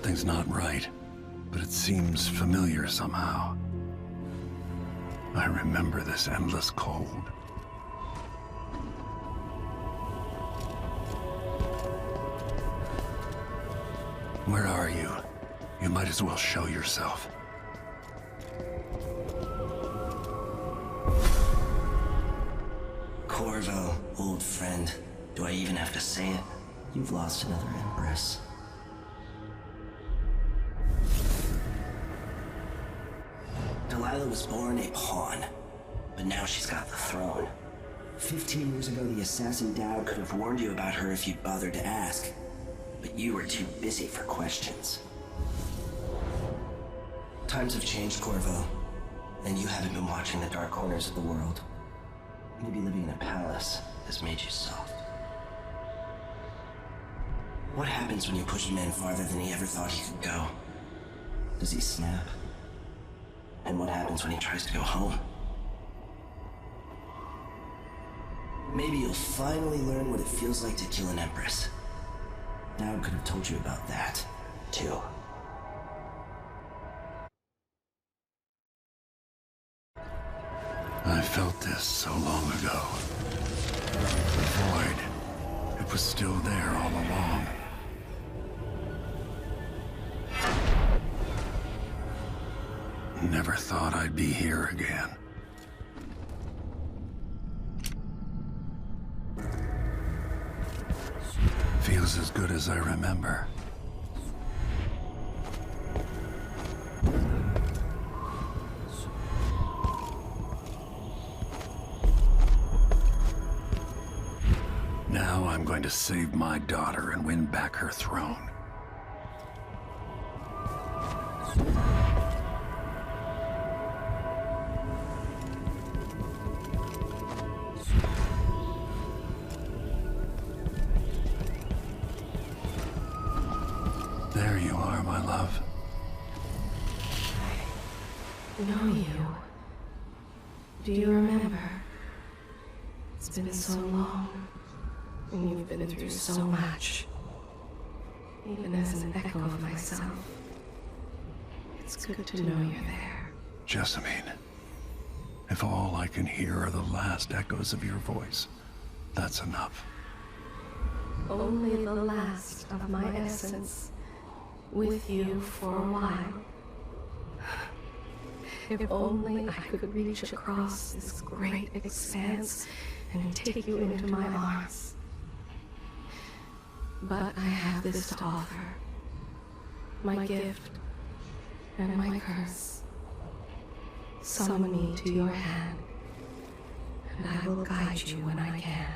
Something's not right, but it seems familiar somehow. I remember this endless cold. Where are you? You might as well show yourself. Corvo, old friend. Do I even have to say it? You've lost another Empress. Delilah was born a pawn, but now she's got the throne. 15 years ago, the assassin Dowd could have warned you about her if you'd bothered to ask, but you were too busy for questions. Times have changed, Corvo, and you haven't been watching the dark corners of the world. Maybe living in a palace has made you soft. What happens when you push a man farther than he ever thought he could go? Does he snap? And what happens when he tries to go home? Maybe you'll finally learn what it feels like to kill an Empress. Dowd could have told you about that, too. I felt this so long ago. The void. It was still there all along. Never thought I'd be here again. Feels as good as I remember. Now I'm going to save my daughter and win back her throne. There you are, my love. I know you. Do you remember? It's been so long, and you've been through so much. Even as an echo of myself, it's good to know you're there. Jessamine, if all I can hear are the last echoes of your voice, that's enough. Only the last of my essence, with you for a while. If only I could reach across this great expanse and take you into my arms. But I have this to offer. My gift and my curse. Summon me to your hand, and I will guide you when I can.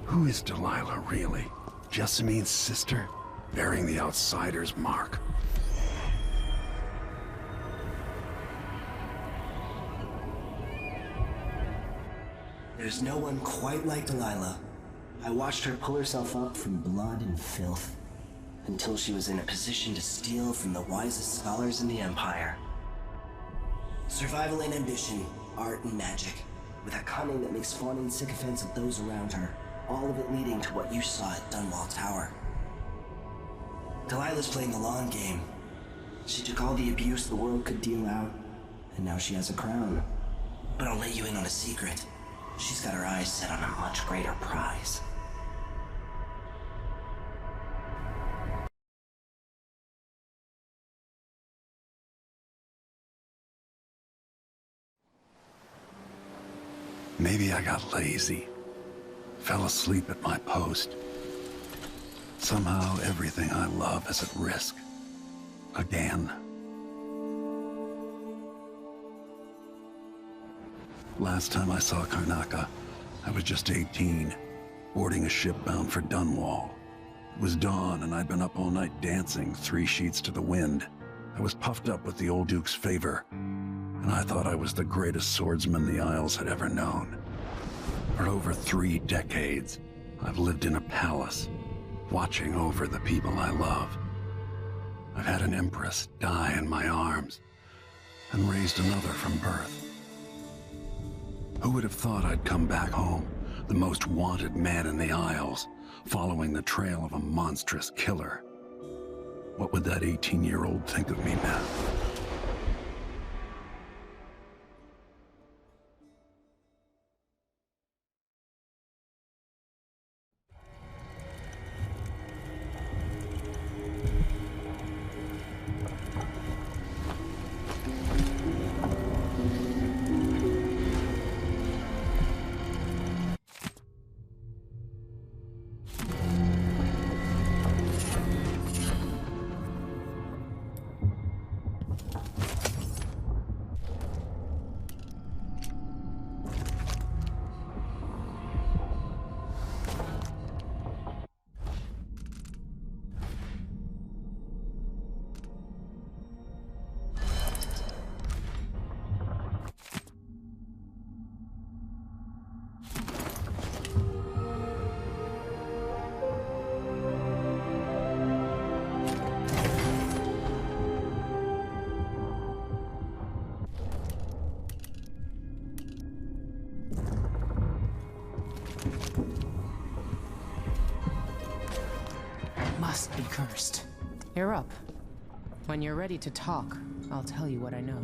Who is Delilah, really? Jessamine's sister? Bearing the outsider's mark. There's no one quite like Delilah. I watched her pull herself up from blood and filth, until she was in a position to steal from the wisest scholars in the Empire. Survival and ambition, art and magic, with a cunning that makes fawning sycophants of those around her. All of it leading to what you saw at Dunwall Tower. Delilah's playing the long game. She took all the abuse the world could deal out, and now she has a crown. But I'll let you in on a secret. She's got her eyes set on a much greater prize. Maybe I got lazy. Fell asleep at my post. Somehow everything I love is at risk. Again. Last time I saw Karnaca, I was just 18, boarding a ship bound for Dunwall. It was dawn and I'd been up all night dancing 3 sheets to the wind. I was puffed up with the old Duke's favor, and I thought I was the greatest swordsman the Isles had ever known. For over 3 decades, I've lived in a palace, watching over the people I love. I've had an empress die in my arms, and raised another from birth. Who would have thought I'd come back home, the most wanted man in the Isles, following the trail of a monstrous killer? What would that 18-year-old think of me now? Must be cursed. You're up. When you're ready to talk, I'll tell you what I know.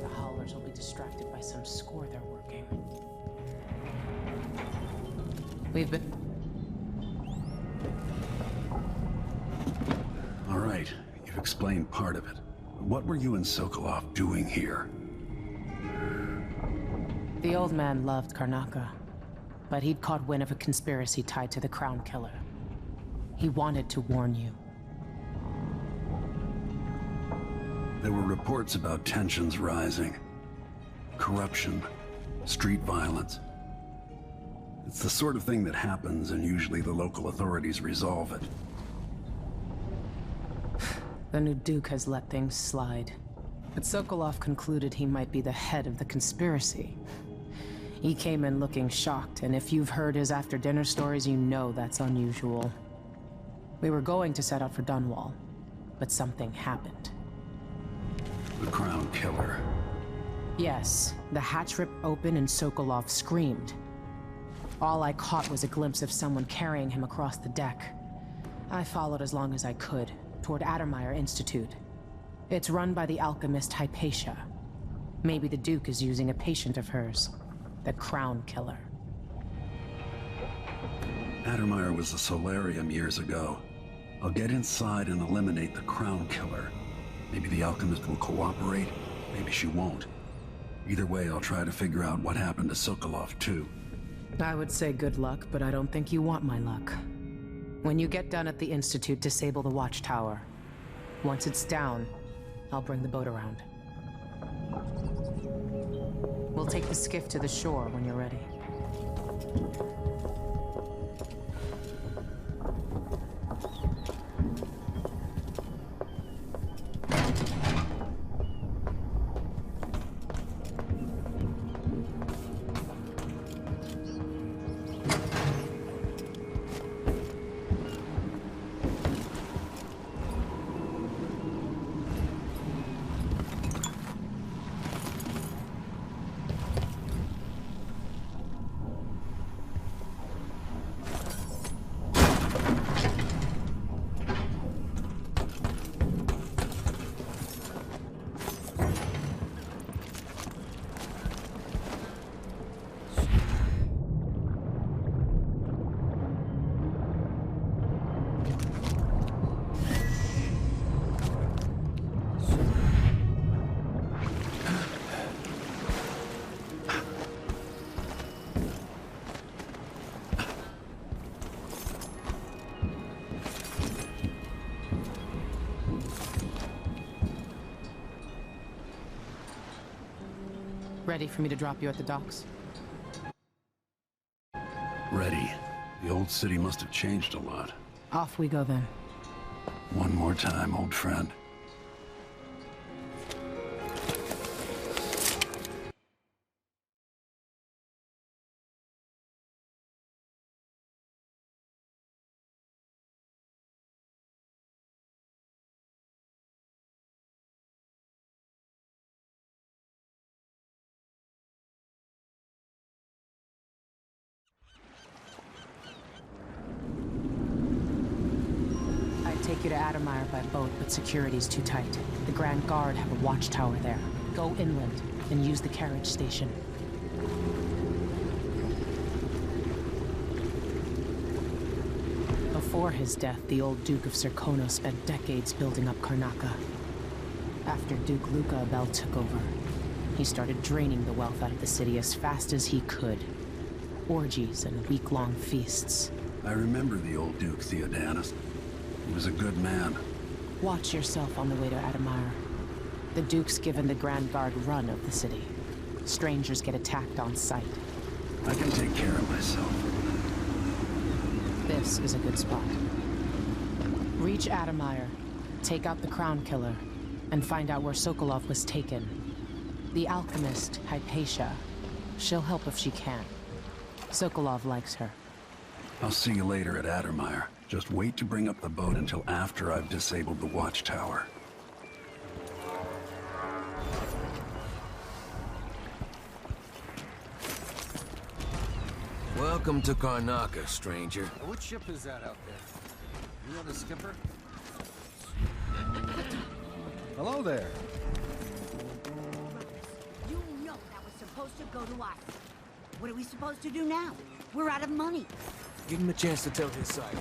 The Howlers will be distracted by some score they're working. We've been... All right, you've explained part of it. What were you and Sokolov doing here? The old man loved Karnaca, but he'd caught wind of a conspiracy tied to the Crown Killer. He wanted to warn you. There were reports about tensions rising. Corruption, street violence. It's the sort of thing that happens, and usually the local authorities resolve it. The new Duke has let things slide. But Sokolov concluded he might be the head of the conspiracy. He came in looking shocked, and if you've heard his after-dinner stories, you know that's unusual. We were going to set out for Dunwall, but something happened. The Crown Killer. Yes, the hatch ripped open and Sokolov screamed. All I caught was a glimpse of someone carrying him across the deck. I followed as long as I could, toward Addermeyer Institute. It's run by the alchemist Hypatia. Maybe the Duke is using a patient of hers. The Crown Killer. Addermeyer was a solarium years ago. I'll get inside and eliminate the Crown Killer. Maybe the alchemist will cooperate, maybe she won't. Either way, I'll try to figure out what happened to Sokolov, too. I would say good luck, but I don't think you want my luck. When you get done at the Institute, disable the watchtower. Once it's down, I'll bring the boat around. We'll take the skiff to the shore when you're ready. Ready for me to drop you at the docks? old city must have changed a lot. Off we go then. One more time, old friend. Take you to Adamire by boat, but security's too tight. The Grand Guard have a watchtower there. Go inland and use the carriage station. Before his death, the old Duke of Serkono spent decades building up Karnaca. After Duke Luca Abel took over, he started draining the wealth out of the city as fast as he could. Orgies and week-long feasts. I remember the old Duke Theodanis. He was a good man. Watch yourself on the way to Adamire. The Duke's given the Grand Guard run of the city. Strangers get attacked on sight. I can take care of myself. This is a good spot. Reach Adamire, take out the Crown Killer, and find out where Sokolov was taken. The alchemist, Hypatia. She'll help if she can. Sokolov likes her. I'll see you later at Adamire. Just wait to bring up the boat until after I've disabled the watchtower. Welcome to Karnaca, stranger. Which ship is that out there? You know the skipper? Hello there. You know that was supposed to go to us. What are we supposed to do now? We're out of money. Give him a chance to tell his side.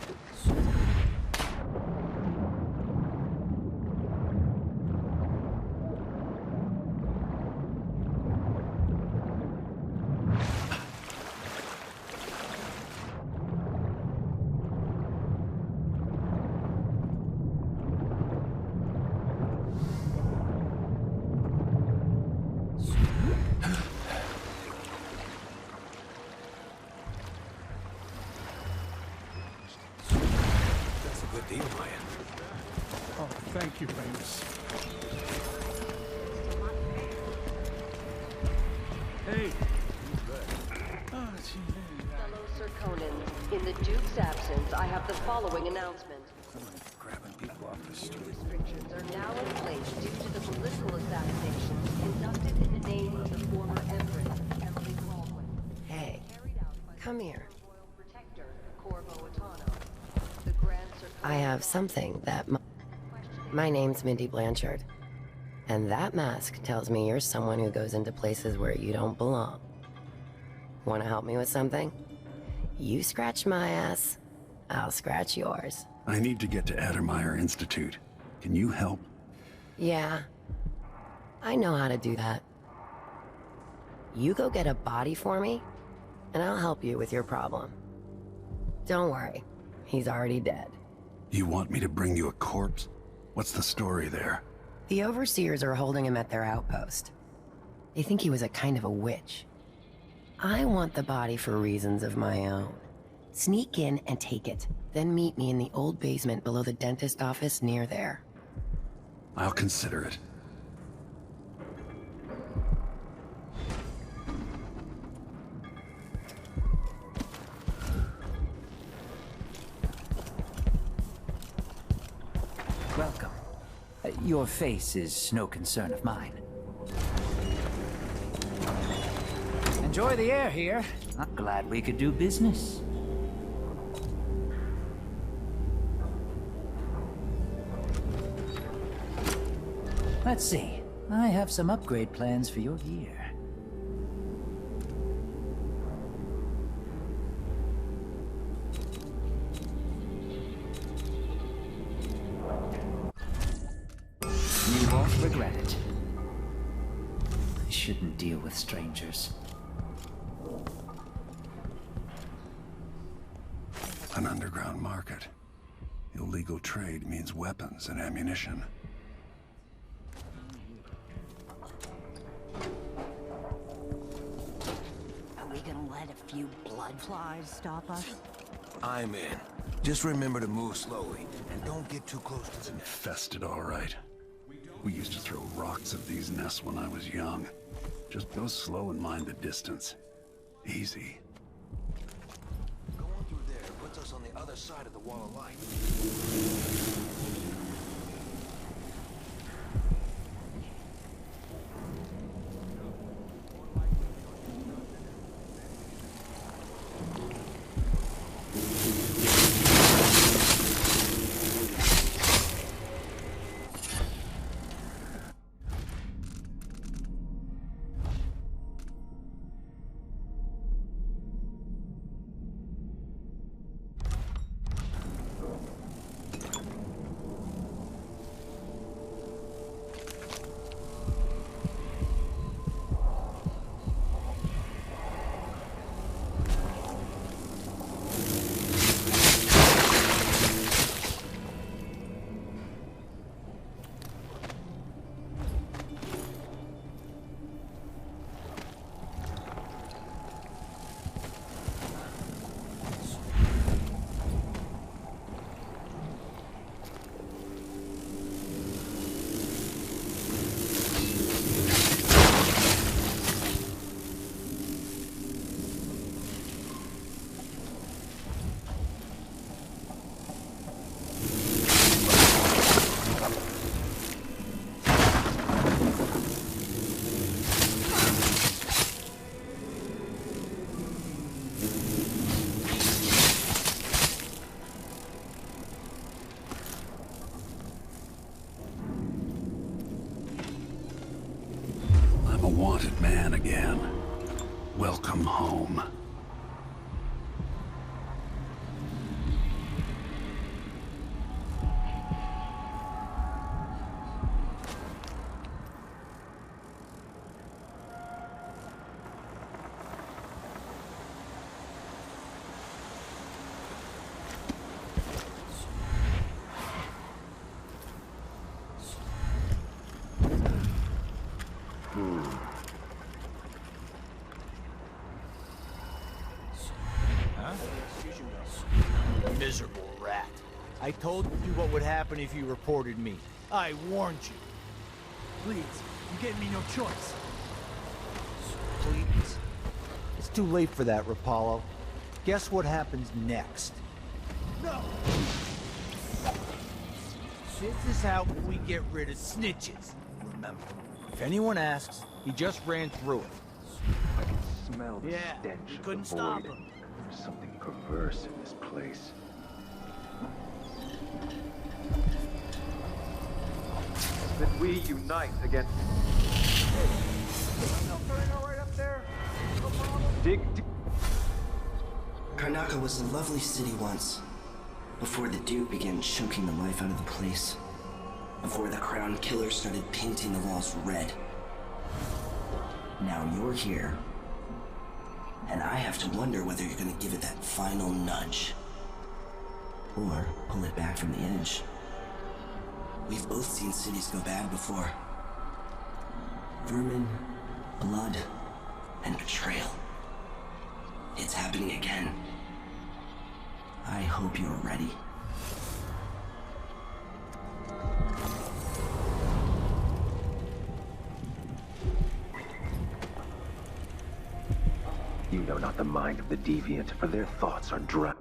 Oh, thank you, Famous. Hey. Fellow Serkonans, in the Duke's absence, I have the following announcement. Grabbing people off the street. Restrictions are now in place due to the political assassination conducted in the name of the former Empress, Emily Baldwin. Hey, come here. Royal Protector, Corvo Atano. The Grand I have something that my name's Mindy Blanchard. And that mask tells me you're someone who goes into places where you don't belong. Want to help me with something? You scratch my ass, I'll scratch yours. I need to get to Adamire Institute. Can you help? Yeah, I know how to do that. You go get a body for me, and I'll help you with your problem. Don't worry, he's already dead. You want me to bring you a corpse? What's the story there? The overseers are holding him at their outpost. They think he was a kind of a witch. I want the body for reasons of my own. Sneak in and take it, then meet me in the old basement below the dentist office near there. I'll consider it. Welcome. Your face is no concern of mine. Enjoy the air here. I'm glad we could do business. Let's see. I have some upgrade plans for your gear. You won't regret it. I shouldn't deal with strangers. An underground market. Illegal trade means weapons and ammunition. Are we gonna let a few blood flies stop us? I'm in. Just remember to move slowly, and don't get too close to the nest. Infested, all right. We used to throw rocks at these nests when I was young. Just go slow and mind the distance. Easy. Going through there puts us on the other side of the wall of light. Wanted man again. Welcome home. Miserable rat. I told you what would happen if you reported me. I warned you. Please, you gave me no choice. Please. It's too late for that, Rapallo. Guess what happens next? No! This is how we get rid of snitches. Remember, if anyone asks, he just ran through it. I can smell the Yeah, stench we of couldn't the stop void. him. There's something perverse in this place. That we unite against... right up there? Dig... Karnaca was a lovely city once, before the Duke began choking the life out of the place. Before the Crown Killer started painting the walls red. Now you're here, and I have to wonder whether you're gonna give it that final nudge. Or pull it back from the edge. We've both seen cities go bad before. Vermin, blood, and betrayal. It's happening again. I hope you're ready. You know not the mind of the deviant, for their thoughts are drowned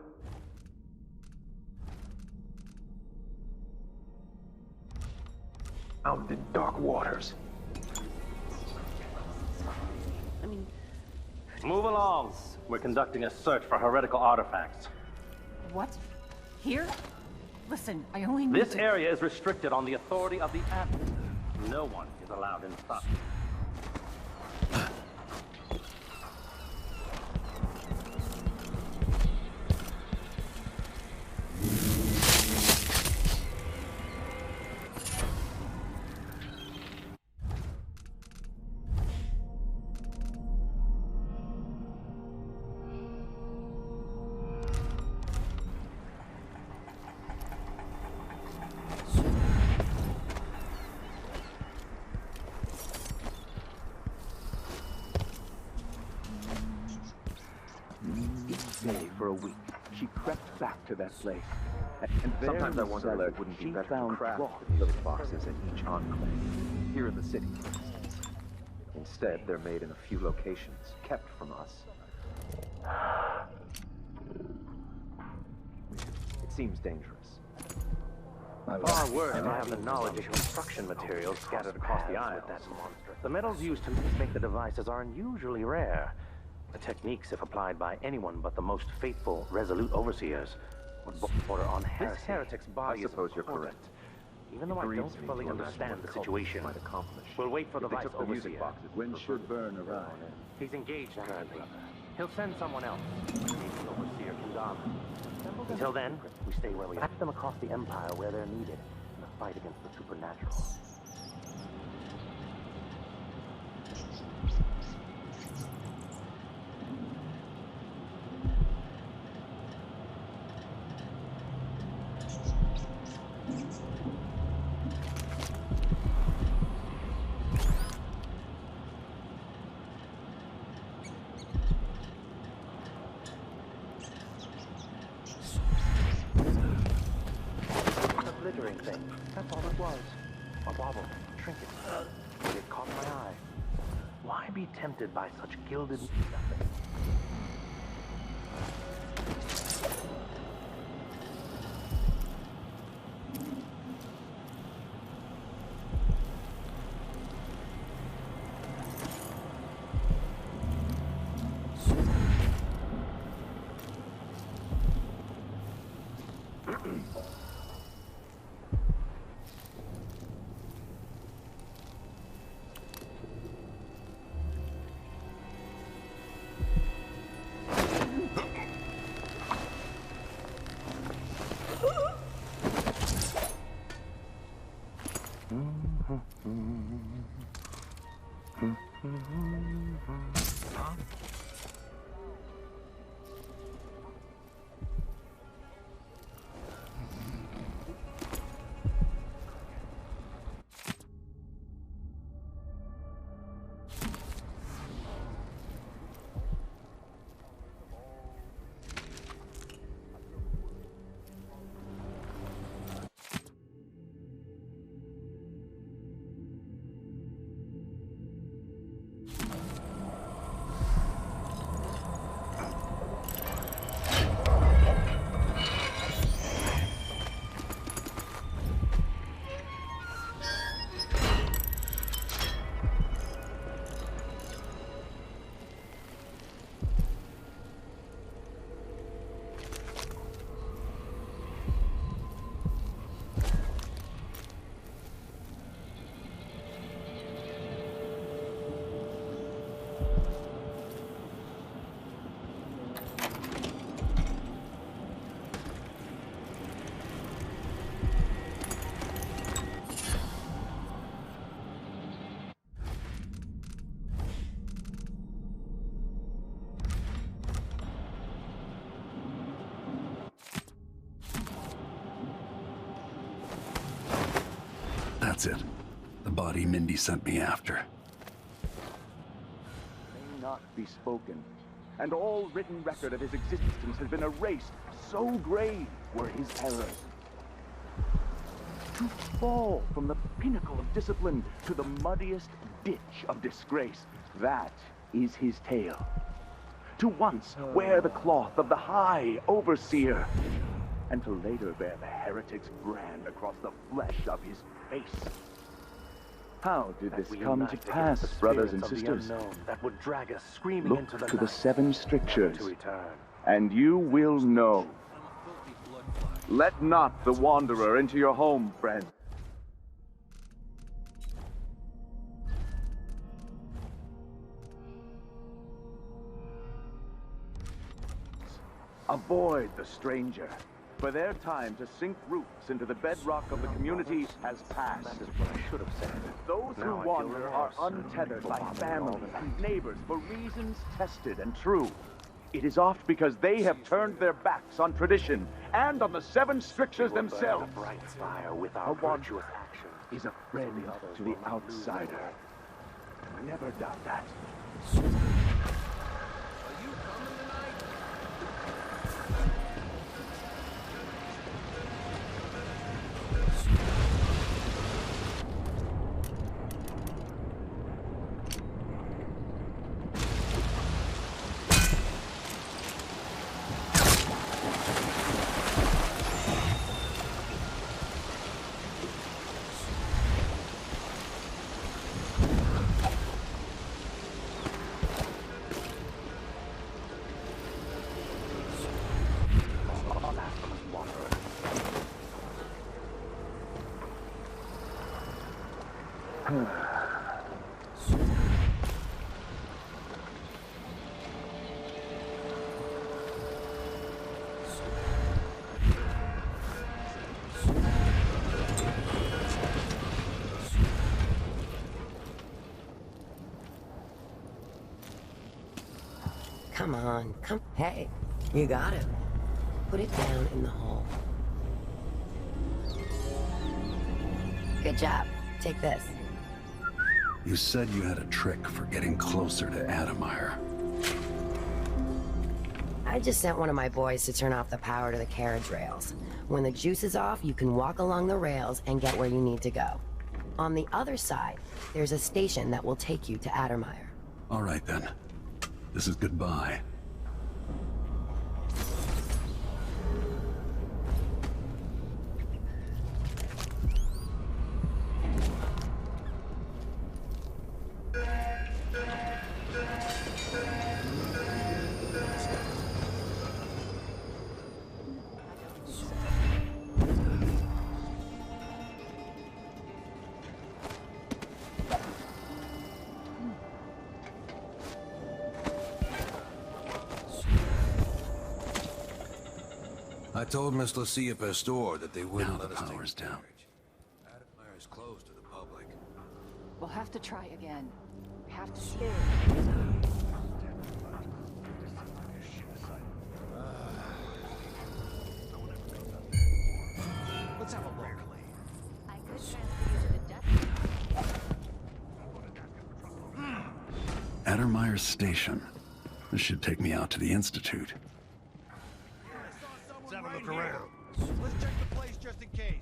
in dark waters. Move along. We're conducting a search for heretical artifacts. What? Here? Listen, I only need This area is restricted on the authority of the Admiral. No one is allowed inside. to that place. And sometimes I wonder if it wouldn't be better to craft little boxes in each enclave, here in the city, for instance. Instead, they're made in a few locations, kept from us. It seems dangerous. Far worse to have the knowledge of construction materials scattered across the aisles. The metals used to make the devices are unusually rare. The techniques, if applied by anyone but the most faithful, resolute overseers, would border on heresy. This heretic's body is important. You're correct. Even though I don't fully understand the situation, we'll wait for the vice overseer. When should Burn arrive? He's engaged currently. He'll send someone else. Maybe the overseer Kendama. Until then, we stay where we are. Back them across the Empire where they're needed in the fight against the supernatural. Thing. That's all it was. A bauble, a trinket. But it caught my eye. Why be tempted by such gilded nothing? That's it. The body Mindy sent me after. May not be spoken, and all written record of his existence has been erased. So grave were his errors. To fall from the pinnacle of discipline to the muddiest ditch of disgrace, that is his tale. To once wear the cloth of the High Overseer, and to later bear the heretic's brand across the flesh of his face. How did this come to pass, brothers and sisters? That would drag us screaming Look into the to the night, 7 strictures, to return. and you will know. Let not the wanderer into your home, friend. Avoid the stranger, for their time to sink roots into the bedrock of the community has passed. That is what I should have said. Those who wander are untethered by family and neighbors for reasons tested and true. It is oft because they have turned their backs on tradition and on the 7 strictures themselves. A bright fire with our virtuous action is a friend to the outsider. Never doubt that. Come on, come. Hey, you got it. Put it down in the hole. Good job. Take this. You said you had a trick for getting closer to Adamire. I just sent one of my boys to turn off the power to the carriage rails. When the juice is off, you can walk along the rails and get where you need to go. On the other side, there's a station that will take you to Adamire. All right, then. This is goodbye. I told Miss Lucia Pastor that they wouldn't Now let the us power's take the down. carriage. Adamire is closed to the public. We'll have to try again. We have to Let's have a look. I could transfer you to the death. Adamire's station. This should take me out to the Institute. Let's have a look around. Let's check the place just in case.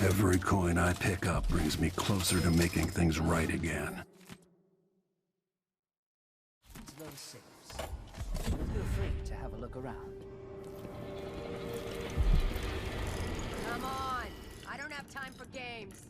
Every coin I pick up brings me closer to making things right again. Those safes. Feel free to have a look around. Come on! I don't have time for games.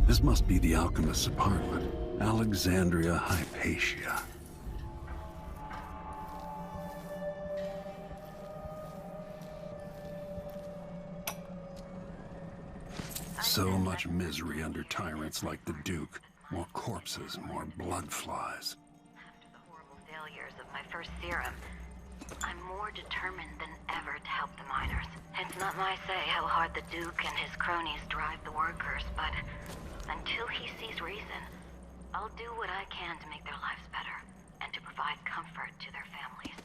This must be the alchemist's apartment. Alexandria Hypatia. So much misery under tyrants like the Duke. More corpses, more blood flies. After the horrible failures of my first serum, I'm more determined than ever to help the miners. It's not my say how hard the Duke and his cronies drive the workers, but until he sees reason, I'll do what I can to make their lives better and to provide comfort to their families.